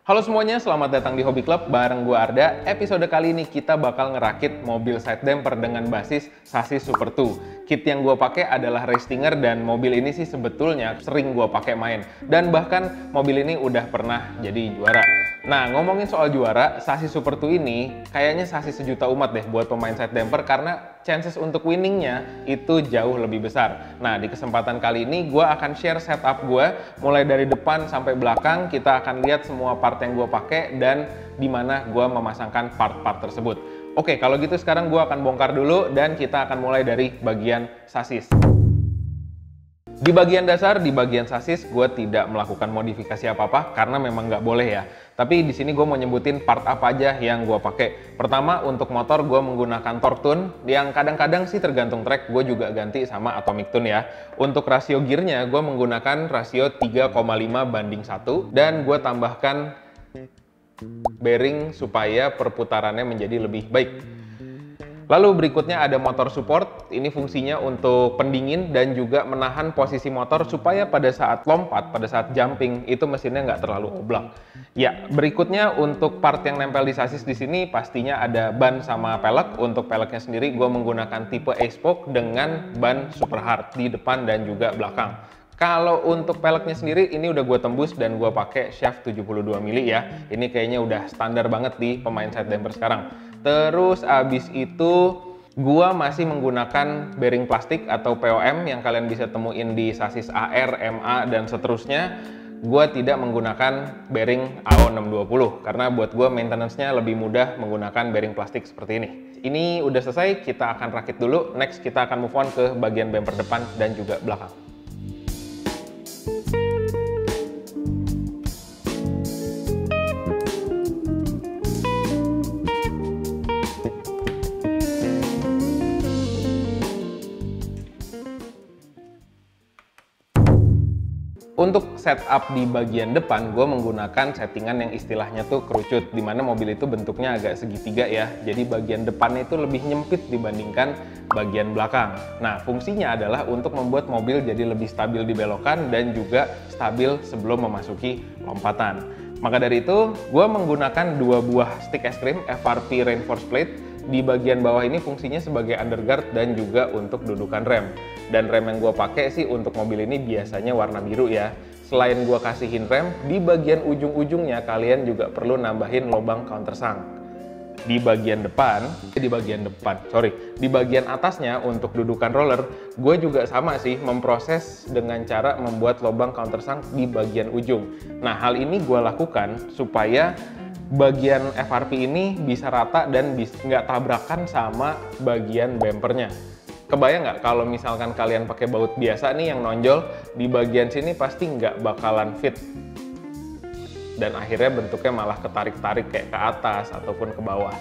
Halo semuanya, selamat datang di Hobby Club bareng gue Arda. Episode kali ini kita bakal ngerakit mobil side damper dengan basis sasis Super 2. Kit yang gue pakai adalah Racetinger dan mobil ini sih sebetulnya sering gue pakai main. Dan bahkan mobil ini udah pernah jadi juara. Nah, ngomongin soal juara, sasis Super 2 ini kayaknya sasis sejuta umat deh buat pemain side damper karena chances untuk winningnya itu jauh lebih besar. Nah, di kesempatan kali ini gue akan share setup gue mulai dari depan sampai belakang. Kita akan lihat semua part yang gue pakai dan di mana gue memasangkan part-part tersebut. Oke, kalau gitu sekarang gue akan bongkar dulu dan kita akan mulai dari bagian sasis. Di bagian dasar, di bagian sasis, gue tidak melakukan modifikasi apa-apa karena memang nggak boleh ya. Tapi di sini gue mau nyebutin part apa aja yang gue pakai. Pertama, untuk motor gue menggunakan torque tune, yang kadang-kadang sih tergantung track, gue juga ganti sama atomic tune ya. Untuk rasio gearnya, gue menggunakan rasio 3,5:1 dan gue tambahkan bearing supaya perputarannya menjadi lebih baik. Lalu berikutnya ada motor support, ini fungsinya untuk pendingin dan juga menahan posisi motor supaya pada saat lompat, pada saat jumping, itu mesinnya nggak terlalu oblak. Ya, berikutnya untuk part yang nempel di sasis di sini pastinya ada ban sama pelek. Untuk peleknya sendiri gue menggunakan tipe A-spoke dengan ban super hard di depan dan juga belakang. Kalau untuk peleknya sendiri ini udah gue tembus dan gue pakai shaft 72 mili ya. Ini kayaknya udah standar banget di pemain side damper sekarang. Terus abis itu gua masih menggunakan bearing plastik atau POM yang kalian bisa temuin di sasis AR, MA, dan seterusnya. Gua tidak menggunakan bearing AO620 karena buat gua maintenance-nya lebih mudah menggunakan bearing plastik seperti ini. Ini udah selesai, kita akan rakit dulu. Next kita akan move on ke bagian bumper depan dan juga belakang. Untuk setup di bagian depan, gue menggunakan settingan yang istilahnya tuh kerucut, dimana mobil itu bentuknya agak segitiga ya, jadi bagian depannya itu lebih nyempit dibandingkan bagian belakang. Nah, fungsinya adalah untuk membuat mobil jadi lebih stabil di belokan dan juga stabil sebelum memasuki lompatan. Maka dari itu, gue menggunakan dua buah stick es krim FRP Reinforced Plate. Di bagian bawah ini fungsinya sebagai underguard dan juga untuk dudukan rem. Dan rem yang gue pakai sih untuk mobil ini biasanya warna biru ya. Selain gue kasihin rem, di bagian ujung-ujungnya kalian juga perlu nambahin lubang countersunk. Di bagian atasnya untuk dudukan roller, gue juga sama sih memproses dengan cara membuat lubang countersunk di bagian ujung. Nah, hal ini gue lakukan supaya bagian FRP ini bisa rata dan nggak tabrakan sama bagian bumpernya. Kebayang nggak kalau misalkan kalian pakai baut biasa nih yang nonjol, di bagian sini pasti nggak bakalan fit. Dan akhirnya bentuknya malah ketarik-tarik kayak ke atas ataupun ke bawah.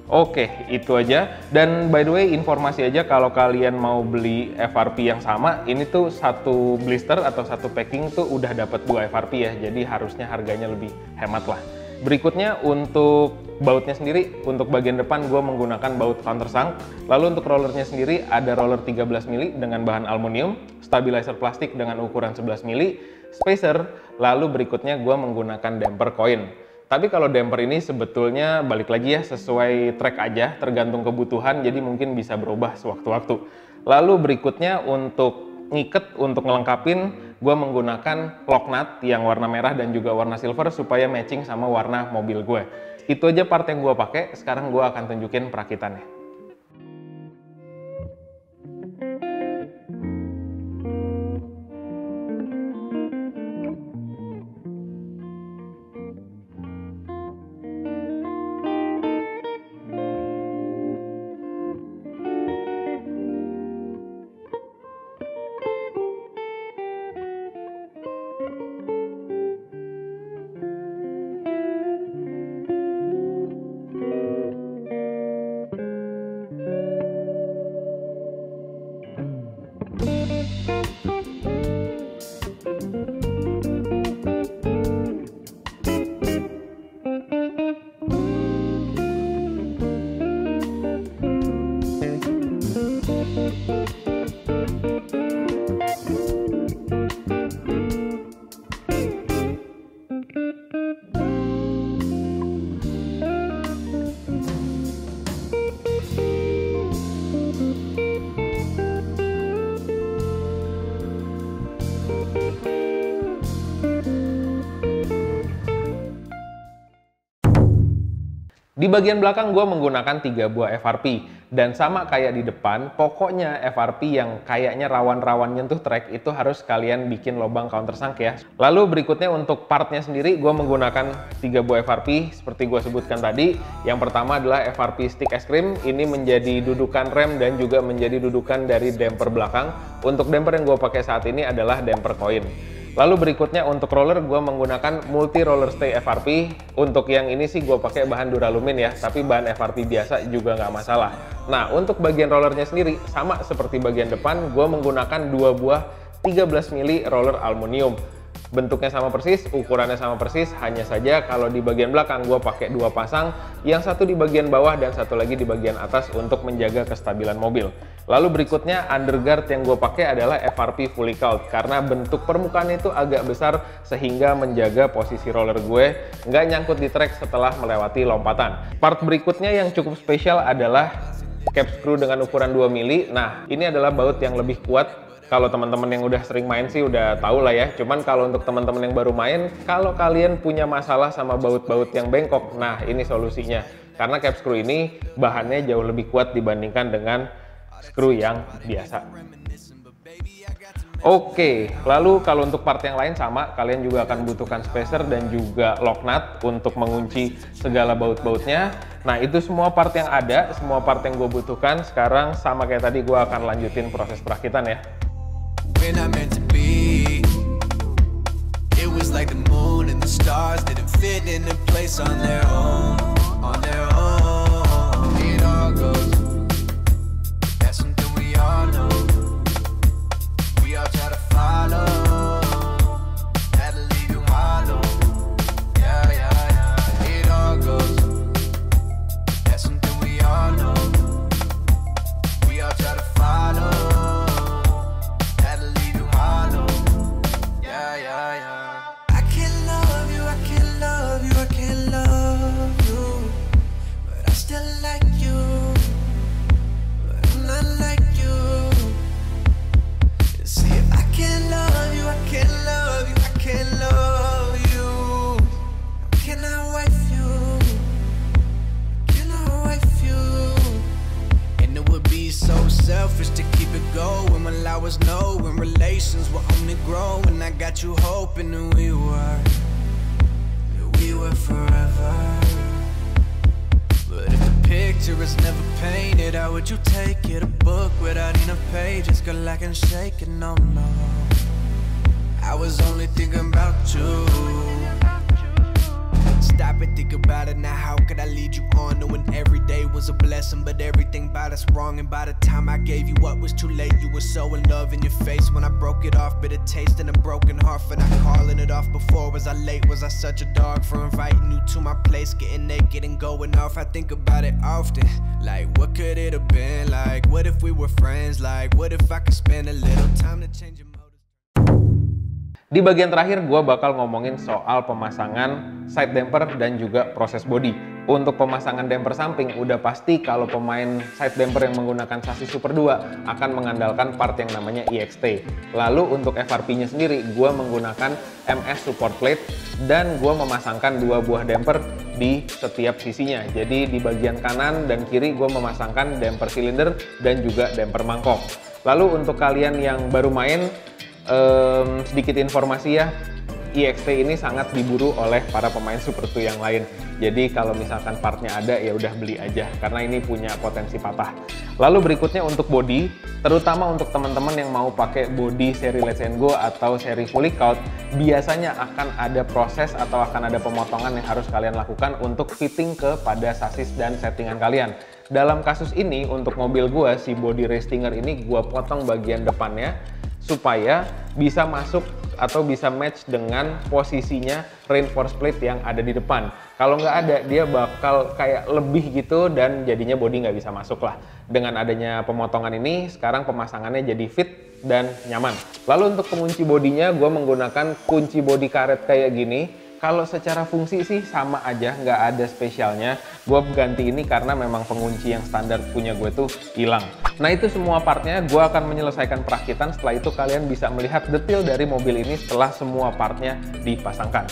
Oke, itu aja. Dan by the way, informasi aja kalau kalian mau beli FRP yang sama, ini tuh satu blister atau satu packing tuh udah dapat 2 FRP ya, jadi harusnya harganya lebih hemat lah. Berikutnya untuk bautnya sendiri, untuk bagian depan gue menggunakan baut countersunk. Lalu untuk rollernya sendiri ada roller 13 mili dengan bahan aluminium, stabilizer plastik dengan ukuran 11 mili, spacer, lalu berikutnya gue menggunakan damper koin. Tapi kalau damper ini sebetulnya balik lagi ya, sesuai track aja, tergantung kebutuhan, jadi mungkin bisa berubah sewaktu-waktu. Lalu berikutnya untuk ngiket, untuk ngelengkapin, gue menggunakan lock nut yang warna merah dan juga warna silver supaya matching sama warna mobil gue. Itu aja part yang gue pakai, sekarang gue akan tunjukin perakitannya. Di bagian belakang gue menggunakan 3 buah FRP, dan sama kayak di depan, pokoknya FRP yang kayaknya rawan-rawan nyentuh trek itu harus kalian bikin lubang countersunk ya. Lalu berikutnya untuk partnya sendiri, gue menggunakan 3 buah FRP seperti gue sebutkan tadi. Yang pertama adalah FRP stick es krim, ini menjadi dudukan rem dan juga menjadi dudukan dari damper belakang. Untuk damper yang gue pakai saat ini adalah damper koin. Lalu berikutnya untuk roller gue menggunakan multi roller stay FRP. Untuk yang ini sih gue pakai bahan duralumin ya, tapi bahan FRP biasa juga nggak masalah. Nah untuk bagian rollernya sendiri sama seperti bagian depan, gue menggunakan 2 buah 13 mili roller aluminium. Bentuknya sama persis, ukurannya sama persis, hanya saja kalau di bagian belakang gue pakai 2 pasang, yang satu di bagian bawah dan satu lagi di bagian atas untuk menjaga kestabilan mobil. Lalu berikutnya underguard yang gue pakai adalah FRP fully cowled, karena bentuk permukaan itu agak besar sehingga menjaga posisi roller gue nggak nyangkut di trek setelah melewati lompatan. Part berikutnya yang cukup spesial adalah cap screw dengan ukuran 2 mili. Nah ini adalah baut yang lebih kuat. Kalau teman-teman yang udah sering main sih udah tahu lah ya. Cuman kalau untuk teman-teman yang baru main, kalau kalian punya masalah sama baut-baut yang bengkok, nah ini solusinya. Karena cap screw ini bahannya jauh lebih kuat dibandingkan dengan screw yang biasa. Oke, lalu kalau untuk part yang lain sama, kalian juga akan butuhkan spacer dan juga lock nut untuk mengunci segala baut-bautnya. Nah itu semua part yang ada, semua part yang gue butuhkan. Sekarang sama kayak tadi gue akan lanjutin proses perakitan ya. We're not meant to be. It was like the moon and the stars didn't fit in a place on their own, on their own. It all goes. That's something we all know. We all try to follow. Had to leave you hollow. Yeah, yeah, yeah. It all goes. That's something we all know. We all try to follow. Selfish to keep it going while I was knowing relations were only growing. I got you hoping that we were forever. But if the picture is never painted, how would you take it? A book without enough pages, girl, I can shake it, no, no. I was only thinking about you. Stop and think about it now. How could I lead you on knowing every day was a blessing, but everything about us wrong? And by the time I gave you up was too late. You were so in love in your face when I broke it off. Bitter taste and a broken heart for not calling it off before. Was I late? Was I such a dog for inviting you to my place? Getting naked and going off. I think about it often. Like what could it have been? Like what if we were friends? Like what if I could spend a little time to change your motives? Di bagian terakhir gue bakal ngomongin soal pemasangan side damper dan juga proses body. Untuk pemasangan damper samping, udah pasti kalau pemain side damper yang menggunakan sasis Super 2 akan mengandalkan part yang namanya EXT. Lalu untuk FRP-nya sendiri, gue menggunakan MS support plate dan gue memasangkan 2 buah damper di setiap sisinya. Jadi di bagian kanan dan kiri gue memasangkan damper silinder dan juga damper mangkok. Lalu untuk kalian yang baru main, sedikit informasi ya, EXT ini sangat diburu oleh para pemain Super 2 yang lain. Jadi kalau misalkan partnya ada ya udah beli aja karena ini punya potensi patah. Lalu berikutnya untuk body, terutama untuk teman-teman yang mau pakai body seri Let's Go atau seri fully cowled, biasanya akan ada proses atau akan ada pemotongan yang harus kalian lakukan untuk fitting kepada sasis dan settingan kalian. Dalam kasus ini untuk mobil gua, si body Reistinger ini gua potong bagian depannya supaya bisa masuk atau bisa match dengan posisinya reinforced plate yang ada di depan. Kalau nggak ada, dia bakal kayak lebih gitu dan jadinya body nggak bisa masuk lah. Dengan adanya pemotongan ini, sekarang pemasangannya jadi fit dan nyaman. Lalu untuk pengunci bodinya, gue menggunakan kunci body karet kayak gini. Kalau secara fungsi sih sama aja, nggak ada spesialnya. Gue ganti ini karena memang pengunci yang standar punya gue tuh hilang. Nah itu semua partnya, gue akan menyelesaikan perakitan. Setelah itu kalian bisa melihat detail dari mobil ini setelah semua partnya dipasangkan.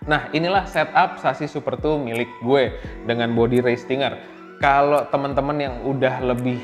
Nah, inilah setup sasis Super 2 milik gue dengan body race stinger. Kalau teman-teman yang udah lebih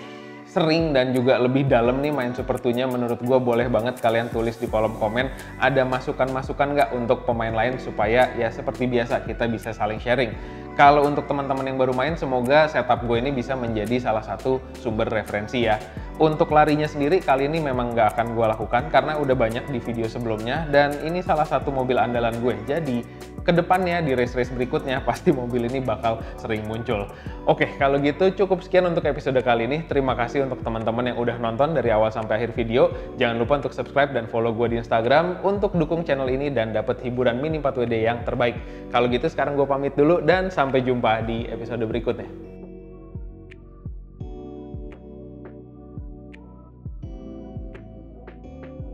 sering dan juga lebih dalam nih main Super 2-nya, menurut gue boleh banget kalian tulis di kolom komen ada masukan-masukan nggak untuk pemain lain supaya ya seperti biasa kita bisa saling sharing. Kalau untuk teman-teman yang baru main, semoga setup gue ini bisa menjadi salah satu sumber referensi ya. Untuk larinya sendiri kali ini memang nggak akan gue lakukan karena udah banyak di video sebelumnya dan ini salah satu mobil andalan gue. Jadi kedepannya di race-race berikutnya pasti mobil ini bakal sering muncul. Oke, kalau gitu cukup sekian untuk episode kali ini. Terima kasih untuk teman-teman yang udah nonton dari awal sampai akhir video. Jangan lupa untuk subscribe dan follow gue di Instagram untuk dukung channel ini dan dapat hiburan Mini 4WD yang terbaik. Kalau gitu sekarang gue pamit dulu dan sampai jumpa di episode berikutnya.